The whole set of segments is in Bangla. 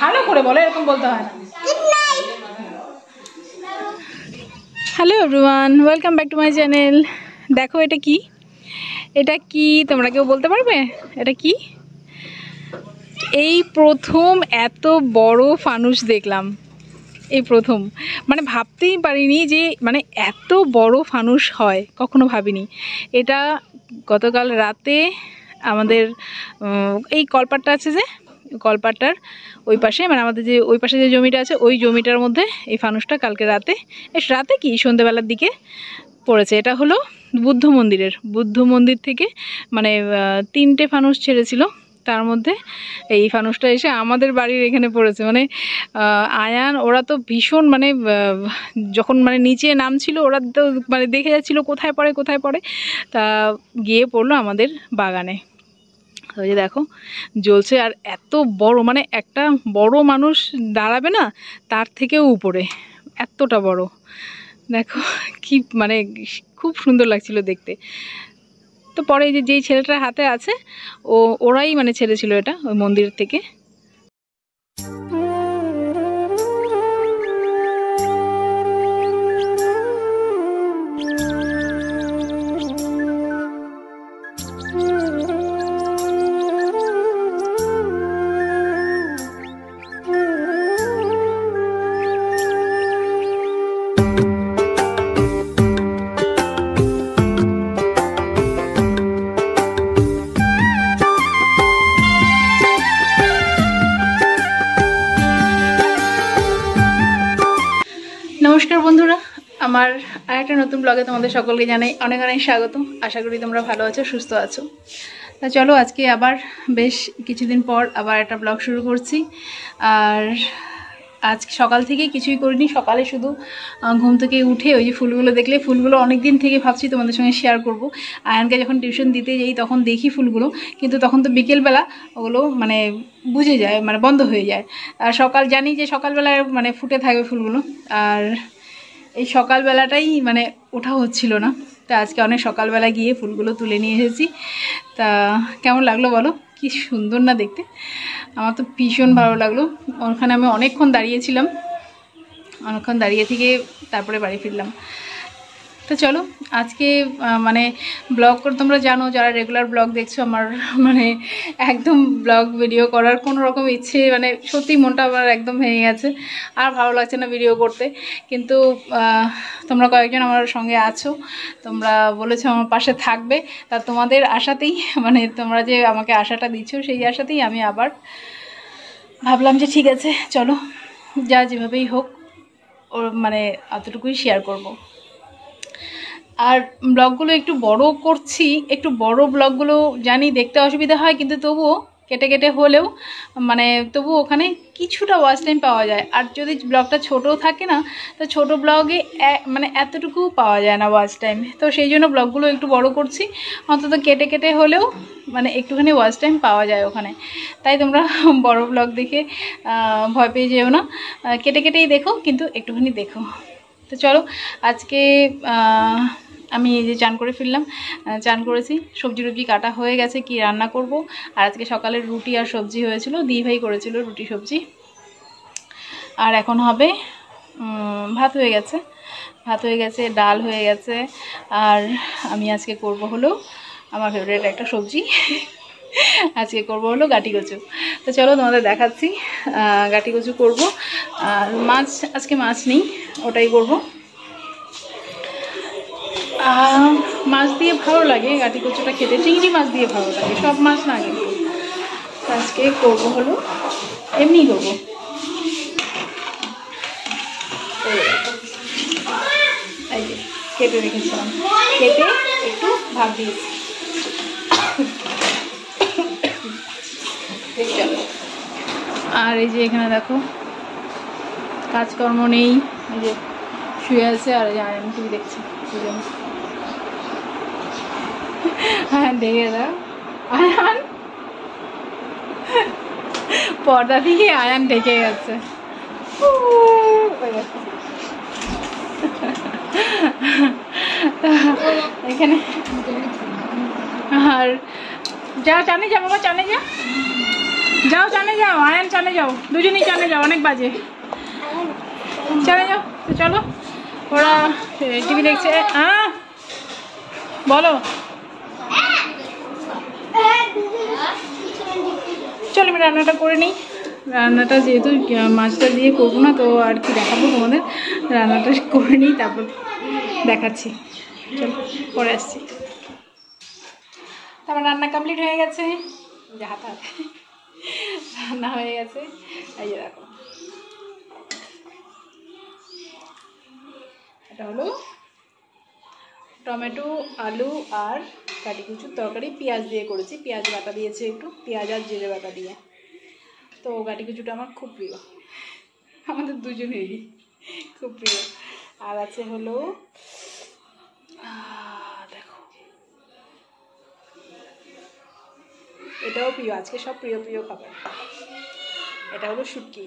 ভালো করে বলো, এরকম বলতে হয় না। Hello everyone, welcome back to my channel. দেখো এটা কি, এটা কি তোমরা কেউ বলতে পারবে এটা কি? এই প্রথম এত বড় ফানুস দেখলাম, এই প্রথম। মানে ভাবতেই পারিনি যে মানে এত বড় ফানুস হয়, কখনো ভাবিনি। এটা গতকাল রাতে আমাদের এই কলপাটটা আছে যে, কলপাটটার ওই পাশে, মানে আমাদের যে ওই পাশে যে জমিটা আছে ওই জমিটার মধ্যে এই ফানুসটা কালকে রাতে কি সন্ধ্যেবেলার দিকে পড়েছে। এটা হলো বুদ্ধ মন্দির থেকে মানে 3টে ফানুস ছেড়েছিল, তার মধ্যে এই ফানুসটা এসে আমাদের বাড়ির এখানে পড়েছে। মানে আয়ান ওরা তো ভীষণ মানে যখন মানে নিচে নামছিল ওরা তো মানে দেখে যাচ্ছিলো কোথায় পড়ে, তা গিয়ে পড়লো আমাদের বাগানে। ওই যে দেখো জ্বলছে, আর এত বড়, মানে একটা বড় মানুষ দাঁড়াবে না তার থেকেও উপরে, এতটা বড়। দেখো কি মানে খুব সুন্দর লাগছিল দেখতে। তো পরে এই যে যেই ছেলেটার হাতে আছে ওরাই মানে ছেড়েছিল এটা ওই মন্দির থেকে। নমস্কার বন্ধুরা, আমার আরেকটা নতুন ব্লগে তোমাদের সকলকে জানাই অনেক অনেক স্বাগত। আশা করি তোমরা ভালো আছো, সুস্থ আছো। তা চলো আজকে আবার বেশ কিছুদিন পর আবার একটা ব্লগ শুরু করছি। আর আজ সকাল থেকে কিছুই করিনি, সকালে শুধু ঘুম থেকে উঠে ওই যে ফুলগুলো দেখলে, ফুলগুলো অনেক দিন থেকে ভাবছি তোমাদের সঙ্গে শেয়ার করব। আয়ানকে যখন টিউশন দিতে যাই তখন দেখি ফুলগুলো, কিন্তু তখন তো বিকেলবেলা ওগুলো মানে বুঝে যায়, মানে বন্ধ হয়ে যায়। আর সকাল জানি যে সকালবেলায় মানে ফুটে থাকবে ফুলগুলো, আর এই সকালবেলাটাই মানে ওঠা হচ্ছিল না। তা আজকে অনেক সকালবেলা গিয়ে ফুলগুলো তুলে নিয়ে এসেছি। তা কেমন লাগলো বলো, কি সুন্দর না দেখতে? আমার তো ভীষণ ভালো লাগলো। ওখানে আমি অনেকক্ষণ দাঁড়িয়েছিলাম, অনেকক্ষণ দাঁড়িয়ে থেকে তারপরে বাড়ি ফিরলাম। তো চলো আজকে মানে ব্লগ করে, তোমরা জানো যারা রেগুলার ব্লগ দেখছো, আমার মানে একদম ব্লগ ভিডিও করার কোনো রকম ইচ্ছে, মানে সত্যি মনটা আমার একদম ভেঙে গেছে, আর ভালো লাগছে না ভিডিও করতে। কিন্তু তোমরা কয়েকজন আমার সঙ্গে আছো, তোমরা বলেছো আমার পাশে থাকবে, তা তোমাদের আশাতেই, মানে তোমরা যে আমাকে আশাটা দিচ্ছ সেই আশাতেই আমি আবার ভাবলাম যে ঠিক আছে চলো যা যেভাবেই হোক ওর মানে অতটুকুই শেয়ার করব। আর ব্লগগুলো একটু বড় করছি, একটু বড় ব্লগগুলো জানি দেখতে অসুবিধা হয়, কিন্তু তবুও কেটে কেটে হলেও মানে তবুও ওখানে কিছুটা ওয়াচ টাইম পাওয়া যায়। আর যদি ব্লগটা ছোটো থাকে না, তো ছোটো ব্লগে মানে এতটুকু পাওয়া যায় না ওয়াচ টাইম। তো সেই জন্য ব্লগগুলো একটু বড় করছি, অন্তত কেটে কেটে হলেও মানে একটুখানি ওয়াচ টাইম পাওয়া যায় ওখানে। তাই তোমরা বড় ব্লগ দেখে ভয় পেয়ে যেও না, কেটে কেটেই দেখো, কিন্তু একটুখানি দেখো। তো চলো আজকে আমি এই যে চান করে ফিরলাম, চান করেছি, সবজি টবজি কাটা হয়ে গেছে, কি রান্না করব। আর আজকে সকালে রুটি আর সবজি হয়েছিল, দিভাই করেছিল রুটি সবজি। আর এখন হবে ভাত হয়ে গেছে, ডাল হয়ে গেছে। আর আমি আজকে করব হলো আমার ফেভারিট একটা সবজি, আজকে করব হলো গাটি কচু। তো চলো তোমাদের দেখাচ্ছি, গাটি কচু করব। আর মাছ, আজকে মাছ নেই, ওটাই করব। মাছ দিয়ে ভালো লাগে গাটি কচুটা খেতে, চিংড়ি মাছ দিয়ে ভালো লাগে, সব মাছ না কিন্তু। আজকে করবো হলো এমনি করবো। এই যে কেটে রেখেছিলাম, কেটে একটু ভাগ দিয়েছি। আর এই যে এখানে দেখো কাজকর্ম নেই, এই যে শুয়ে আছে, আর আয়ান টিভি দেখছি। আয়ান ঢেকে দাও, আয়ান পর্দা থেকে আয়ান ঢেকে গেছে। এখানে আর যা চানে যা বাবা, চানে যা, যাও চানে যাও, আয়ান চানে যাও, দুজনেই চানে যাও, অনেক বাজে। চানে যাও তো চলো, ওরা টিভি দেখছে। হ্যাঁ বলো, চলো আমি রান্নাটা করে নিই। রান্নাটা যেহেতু মাছটা দিয়ে করবো না, তো আর কি দেখাবো তোমাদের, রান্নাটা করে নিই তারপর দেখাচ্ছি। চলো পরে আসছি। তারপর রান্না কমপ্লিট হয়ে গেছে, হাতে হাতে রান্না হয়ে গেছে। এই যে দেখো, এটা হলো টমেটো, আলু আর কাটিকুচুর তরকারি, পেঁয়াজ দিয়ে করেছি। পেঁয়াজ বাটা দিয়েছে একটু, পেঁয়াজ আর জিরে বাটা দিয়ে। তো কাটিকুচুটা আমার খুব প্রিয়, আমাদের দুজনেরই খুব প্রিয়। আর আছে হলো দেখো, এটাও প্রিয়, আজকে সব প্রিয় প্রিয় খাবার। এটা হলো শুটকি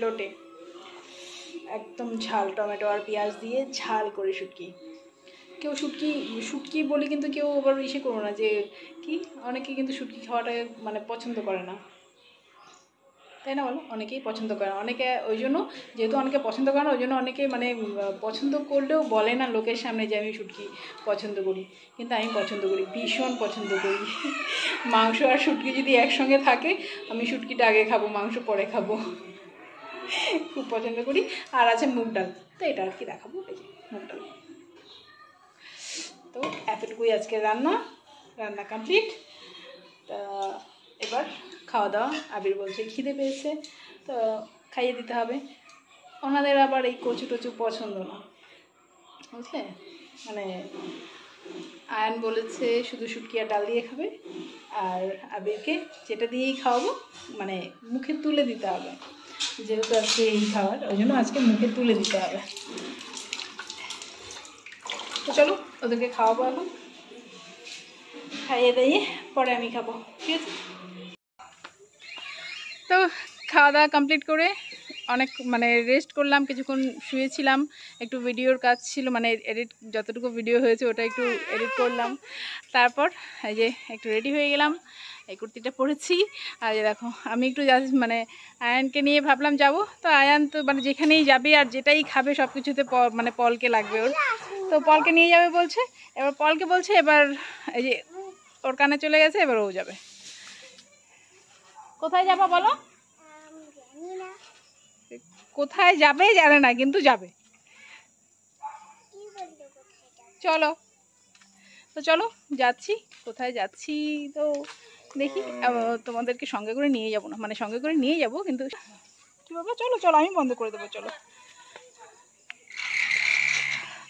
লোটে, একদম ঝাল, টমেটো আর পেঁয়াজ দিয়ে ঝাল করে শুটকি। কেউ শুটকি শুটকি বলি, কিন্তু কেউ আবার ইসে করো না যে কি, অনেকে কিন্তু শুটকি খাওয়াটা মানে পছন্দ করে না, তাই না বলো? অনেকেই পছন্দ করে না, অনেকে ওই জন্য, যেহেতু অনেকে পছন্দ করে না ওই জন্য অনেকে মানে পছন্দ করলেও বলে না লোকের সামনে যে আমি শুটকি পছন্দ করি, কিন্তু আমি পছন্দ করি, ভীষণ পছন্দ করি। মাংস আর শুটকি যদি একসঙ্গে থাকে, আমি শুটকিটা আগে খাবো, মাংস পরে খাবো, খুব পছন্দ করি। আর আছে মুগ ডাল, তো এটা আর কি দেখাবো, এই যে মুগ ডাল। তো এতটুকুই আজকে রান্না কমপ্লিট। তা এবার খাওয়া দাওয়া। আবির বলছে খিদে পেয়েছে, তো খাইয়ে দিতে হবে। ওনাদের আবার এই কচু টচু পছন্দ না, বুঝলে, মানে আয়ান বলেছে শুধু শুটকি আর ডাল দিয়ে খাবে, আর আবিরকে যেটা দিয়েই খাওয়াবো মানে মুখে তুলে দিতে হবে, যেহেতু আজকে এই খাবার, ওই জন্য আজকে মুখে তুলে দিতে হবে। তো চলো ওদেরকে খাওয়াবো, এখন খাইয়ে দিয়ে পরে আমি খাবো, ঠিক আছে? তো খাওয়া দাওয়া কমপ্লিট করে অনেক মানে রেস্ট করলাম, কিছুক্ষণ শুয়েছিলাম, একটু ভিডিওর কাজ ছিল, মানে এডিট, যতটুকু ভিডিও হয়েছে ওটা একটু এডিট করলাম। তারপর এই যে একটু রেডি হয়ে গেলাম, এই কুর্তিটা পরেছি। আর দেখো আমি একটু মানে আয়ানকে নিয়ে ভাবলাম যাব, তো আয়ান তো মানে যেখানেই যাবে আর যেটাই খাবে সব কিছুতে মানে পলকে লাগবে ওর, তো পলকে নিয়ে যাবে বলছে। এবার পলকে বলছে, এবার এই যে ওর কানে চলে গেছে, এবার ও যাবে। কোথায় যাবা বলো? কোথায় যাবে জানে না, কিন্তু যাবে। চলো তো চলো যাচ্ছি, কোথায় যাচ্ছি তো দেখি, তোমাদেরকে সঙ্গে করে নিয়ে যাবো না, মানে সঙ্গে করে নিয়ে যাবো কিন্তু কি বাবা, চলো চলো আমি বন্ধ করে দেবো। চলো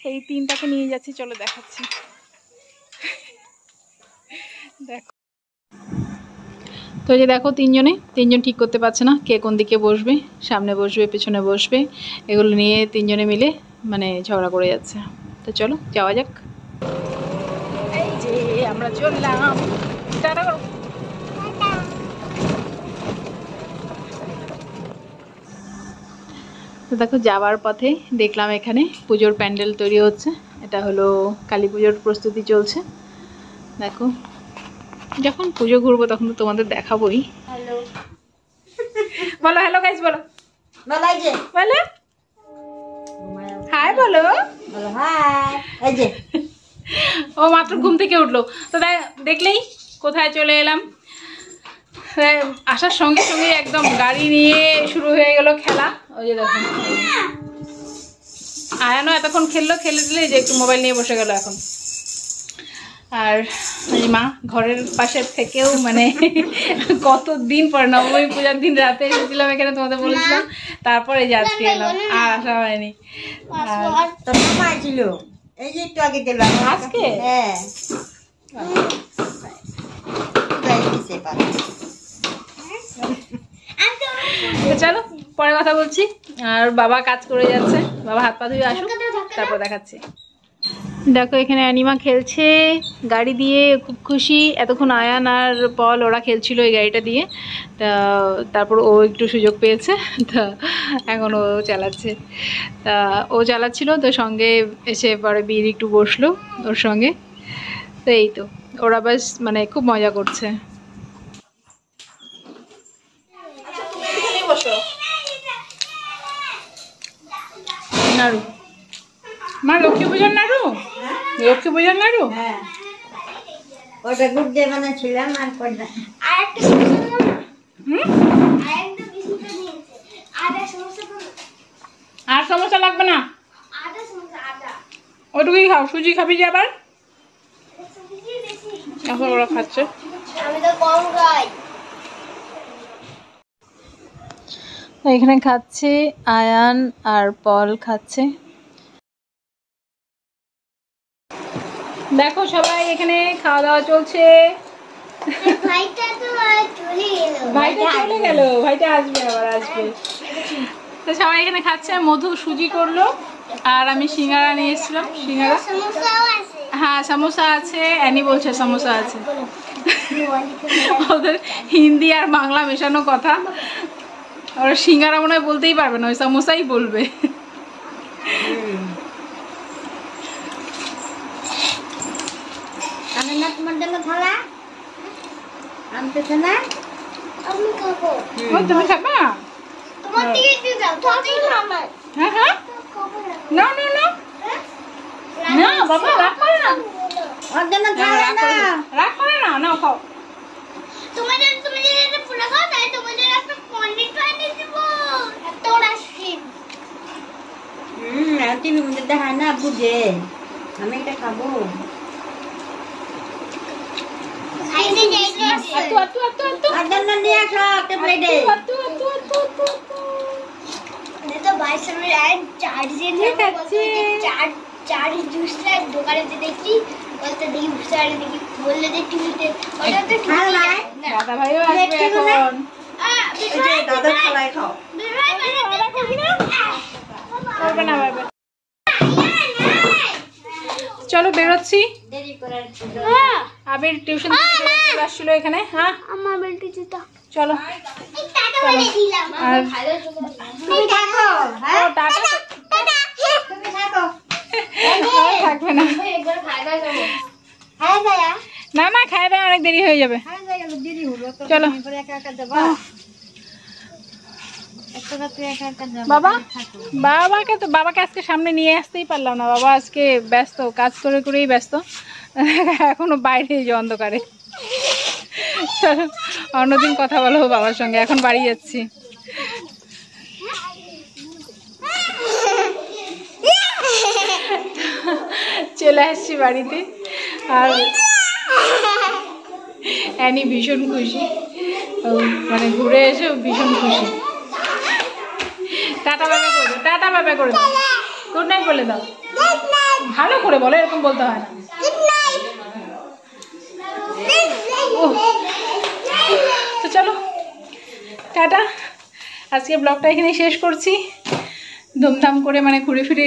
এই তিনটাকে নিয়ে যাচ্ছি, চলো দেখাচ্ছি। দেখো তো যে দেখো, তিনজন ঠিক করতে পারছে না কে কোন দিকে বসবে, সামনে বসবে পেছনে বসবে, এগুলো নিয়ে তিনজনে মিলে মানে ঝগড়া করে যাচ্ছে। তো চলো যাওয়া যাক। এই যে আমরা চললাম, টাটা করো। তো দেখো যাওয়ার পথে দেখলাম এখানে পুজোর প্যান্ডেল তৈরি হচ্ছে, এটা হলো কালী পুজোর প্রস্তুতি চলছে। দেখো যখন পুজো ঘুরবো তখন তো তোমাদের দেখাবোই। হ্যালো বলো, হ্যালো গাইস বলো, বলো হাই, বলো হাই। এই যে ও মাত্র ঘুম থেকে উঠলো, তো দেখলেই কোথায় চলে এলাম। আসার সঙ্গে সঙ্গে একদম গাড়ি নিয়ে শুরু হয়ে গেল খেলা। ওই যে দেখো আয়ানও এতক্ষণ খেলে দিলে যে একটু মোবাইল নিয়ে বসে গেল এখন। আর মা ঘরের পাশে থেকেও মানে কতদিন পর, নবমী পূজার দিন রাতে এসেছিলাম এখানে, তোমাদের বলেছিলাম, তারপরে যে আজকে এলাম, আর আসা হয়নি। আজকে চলো পরে কথা বলছি। আর বাবা কাজ করে যাচ্ছে, বাবা হাত পা ধুয়ে আসুক, তারপর দেখাচ্ছি। দেখো এখানে অ্যানিমা খেলছে গাড়ি দিয়ে, খুব খুশি। এতক্ষণ আয়ান আর পল ওরা খেলছিল এই গাড়িটা দিয়ে, তা তারপর ও একটু সুযোগ পেয়েছে, তা এখন ও চালাচ্ছে। তা ও চালাচ্ছিল, তো সঙ্গে এসে পরে বীর একটু বসলো ওর সঙ্গে। তো এই তো ওরা বাস মানে খুব মজা করছে। বসো। নাড়ু মা লক্ষ্মী পূজার নাড়ু, লক্ষ্মী পূজার নাড়ু। হ্যাঁ ওটা গুড় দিয়ে বানাচ্ছিলাম আর করলাম। আর সমস্যা লাগবে না, ওটুকুই খাও। সুজি খাবি যে আবার? এখন ওরা খাচ্ছে। এখানে খাচ্ছে আয়ান আর পল খাচ্ছে। দেখো সবাই এখানে খাওয়া দাওয়া চলছে। ভাইটা চলে গেল, ভাইটা আসবে, আবার আসবে। তো সবাই এখানে খাচ্ছে। মধু সুজি করলো আর আমি সিঙ্গারা নিয়ে এসেছিলাম। সিঙ্গারা, হ্যাঁ সমোসা আছে। অ্যানি বলছে সমোসা আছে। ওদের হিন্দি আর বাংলা মেশানো কথা। ওরা সিঙ্গারা মনে হয় বলতেই পারবে না, ওই সমোসাই বলবে। তোমার জন্য থালা আনতেছে না? তুমি খাবা? হ্যাঁ হ্যাঁ, না না না না বাবা, রাগ করে না, ওর জন্য থালা না, রাগ করে না, নাও খাও। তোমার জন্য এটা পুরো খাও, তাই তোমার জন্য একটা পনির বানিয়ে দেব। এত রাশিম টিভির মধ্যে দেখায় না বুঝে, আমি এটা খাবো। ওর জন্য নিয়ে আসো একটা প্লেটে। তো ভাই সামনে চার্জে চার জুস লাগ দোকানে দেখি, বলতে দেখি বুঝতে দেখি বললে যে টিভিতে ওটা তো দাদা ভাইও আসবে এখন। দাদা খালাই খাও। করবে না বাবা। চলো বেরোচ্ছি। আবির টিউশন থেকে চলে আসছিল এখানে। হ্যাঁ আমার বেল্টে জুতা। চলো আর তুমি থাকো, হ্যাঁ টাটা। তুমি থাকো। থাকবে না, হ্যাঁ ভাইয়া, না না খাই দাই, অনেক দেরি হয়ে যাবে। হ্যাঁ ভাইয়া দেরি হলো তো। চলো একা একা যাবা, একটা রাতে একা একা যাবা। বাবা, বাবাকে আজকে সামনে নিয়ে আসতেই পারলাম না। বাবা আজকে ব্যস্ত, কাজ করে করেই ব্যস্ত, এখনো বাইরে যে অন্ধকারে। চলো অন্যদিন কথা বলো বাবার সঙ্গে, এখন বাড়ি যাচ্ছি। চলে আসছি বাড়িতে, আর অ্যানি ভীষণ খুশি, মানে ঘুরে এসে ভীষণ খুশি। টাটা বাবা করে দাও, টাটা বাবা করে দাও, গুড নাইট বলে দাও। ভালো করে বলো, এরকম বলতে হয় না। তো চলো টাটা, আজকে ব্লগটা এখানে শেষ করছি। ধুমধাম করে মানে ঘুরে ফিরে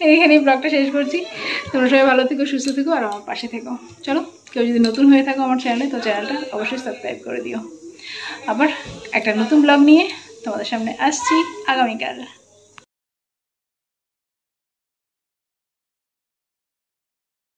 এইখানেই ব্লগটা শেষ করছি। তোমরা সবাই ভালো থেকো, সুস্থ থেকো আর আমার পাশে থেকো। চলো, কেউ যদি নতুন হয়ে থাকো আমার চ্যানেলে, তো চ্যানেলটা অবশ্যই সাবস্ক্রাইব করে দিও। আবার একটা নতুন ব্লগ নিয়ে তোমাদের সামনে আসছি আগামীকাল।